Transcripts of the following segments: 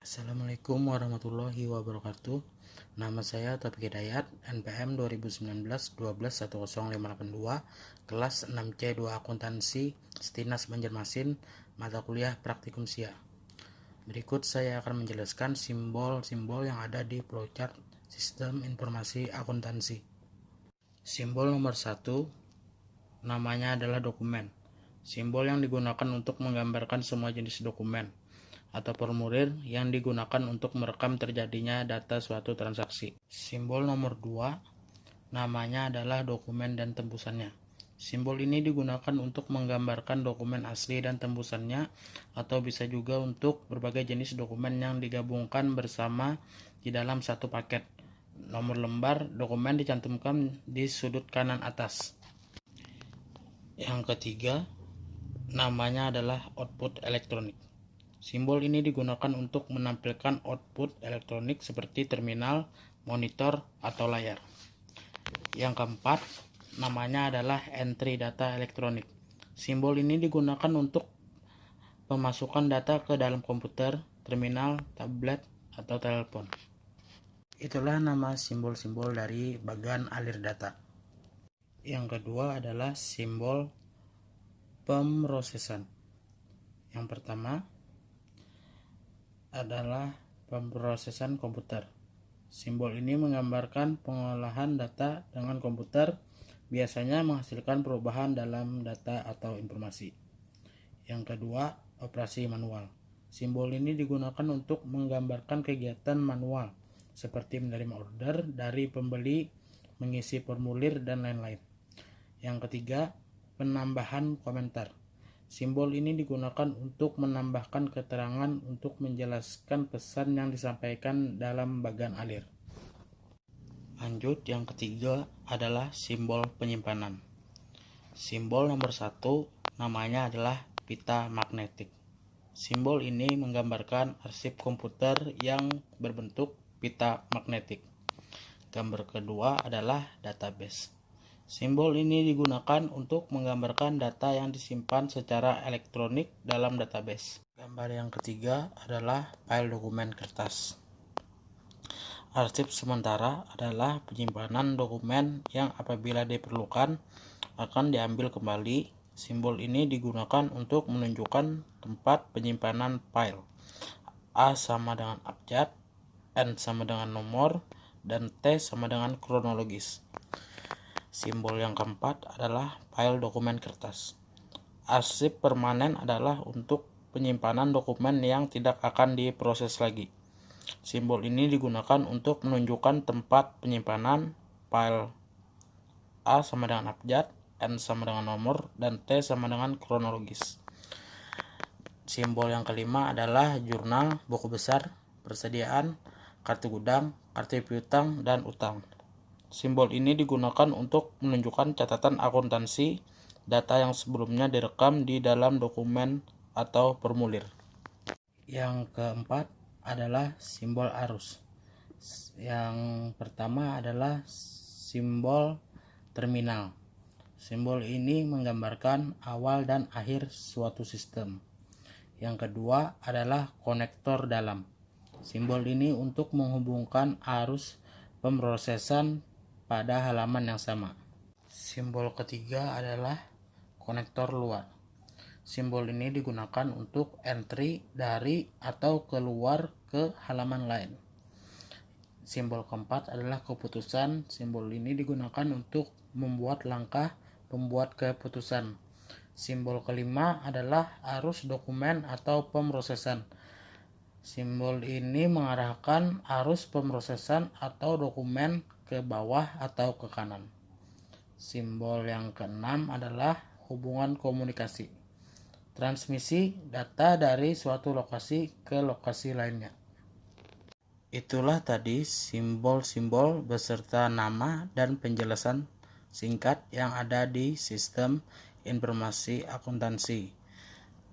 Assalamualaikum warahmatullahi wabarakatuh. Nama saya Taufik Hidayat, NPM 2019-12-10582, kelas 6C2 Akuntansi, Stinas Banjarmasin, mata kuliah Praktikum SIA. Berikut saya akan menjelaskan simbol-simbol yang ada di flowchart Sistem Informasi Akuntansi. Simbol nomor 1, namanya adalah dokumen. Simbol yang digunakan untuk menggambarkan semua jenis dokumen atau formulir yang digunakan untuk merekam terjadinya data suatu transaksi. Simbol nomor 2, namanya adalah dokumen dan tembusannya. Simbol ini digunakan untuk menggambarkan dokumen asli dan tembusannya, atau bisa juga untuk berbagai jenis dokumen yang digabungkan bersama di dalam satu paket. Nomor lembar dokumen dicantumkan di sudut kanan atas. Yang ketiga, namanya adalah output elektronik. Simbol ini digunakan untuk menampilkan output elektronik seperti terminal, monitor, atau layar. Yang keempat, namanya adalah entry data elektronik. Simbol ini digunakan untuk pemasukan data ke dalam komputer, terminal, tablet, atau telepon. Itulah nama simbol-simbol dari bagian alir data. Yang kedua adalah simbol pemrosesan. Yang pertama adalah pemrosesan komputer. Simbol ini menggambarkan pengolahan data dengan komputer, biasanya menghasilkan perubahan dalam data atau informasi. Yang kedua, operasi manual. Simbol ini digunakan untuk menggambarkan kegiatan manual, seperti menerima order dari pembeli, mengisi formulir, dan lain-lain. Yang ketiga, penambahan komentar. Simbol ini digunakan untuk menambahkan keterangan untuk menjelaskan pesan yang disampaikan dalam bagian alir. Lanjut, yang ketiga adalah simbol penyimpanan. Simbol nomor 1 namanya adalah pita magnetik. Simbol ini menggambarkan arsip komputer yang berbentuk pita magnetik. Gambar kedua adalah database. Simbol ini digunakan untuk menggambarkan data yang disimpan secara elektronik dalam database. Gambar yang ketiga adalah file dokumen kertas. Arsip sementara adalah penyimpanan dokumen yang apabila diperlukan akan diambil kembali. Simbol ini digunakan untuk menunjukkan tempat penyimpanan file. A sama dengan abjad, N sama dengan nomor, dan T sama dengan kronologis. Simbol yang keempat adalah file dokumen kertas. Arsip permanen adalah untuk penyimpanan dokumen yang tidak akan diproses lagi. Simbol ini digunakan untuk menunjukkan tempat penyimpanan file. A sama dengan abjad, N sama dengan nomor, dan T sama dengan kronologis. Simbol yang kelima adalah jurnal, buku besar, persediaan, kartu gudang, kartu piutang, dan utang. Simbol ini digunakan untuk menunjukkan catatan akuntansi, data yang sebelumnya direkam di dalam dokumen atau formulir. Yang keempat adalah simbol arus. Yang pertama adalah simbol terminal. Simbol ini menggambarkan awal dan akhir suatu sistem. Yang kedua adalah konektor dalam. Simbol ini untuk menghubungkan arus pemrosesan pada halaman yang sama. Simbol ketiga adalah konektor luar. Simbol ini digunakan untuk entry dari atau keluar ke halaman lain. Simbol keempat adalah keputusan. Simbol ini digunakan untuk membuat langkah pembuat keputusan. Simbol kelima adalah arus dokumen atau pemrosesan. Simbol ini mengarahkan arus pemrosesan atau dokumen ke bawah atau ke kanan. Simbol yang keenam adalah hubungan komunikasi. Transmisi data dari suatu lokasi ke lokasi lainnya. Itulah tadi simbol-simbol beserta nama dan penjelasan singkat yang ada di Sistem Informasi Akuntansi.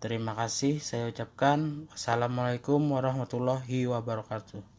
Terima kasih saya ucapkan. Assalamualaikum warahmatullahi wabarakatuh.